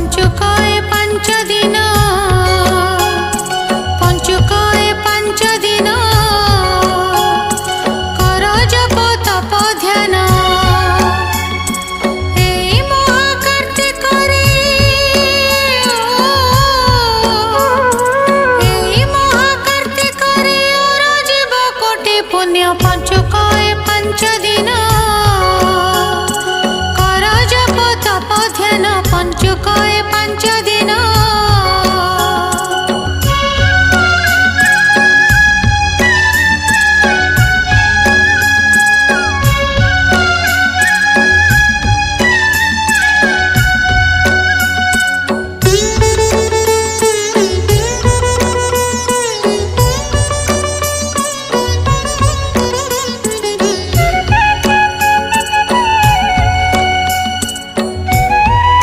पंचुकाय पंच दिन पंचुकाय पंच दिन कर जप तप ध्यान पुण्य पंचुकाय पंच दिन कर जप तप ध्यान पंचुकाय पंच दिन।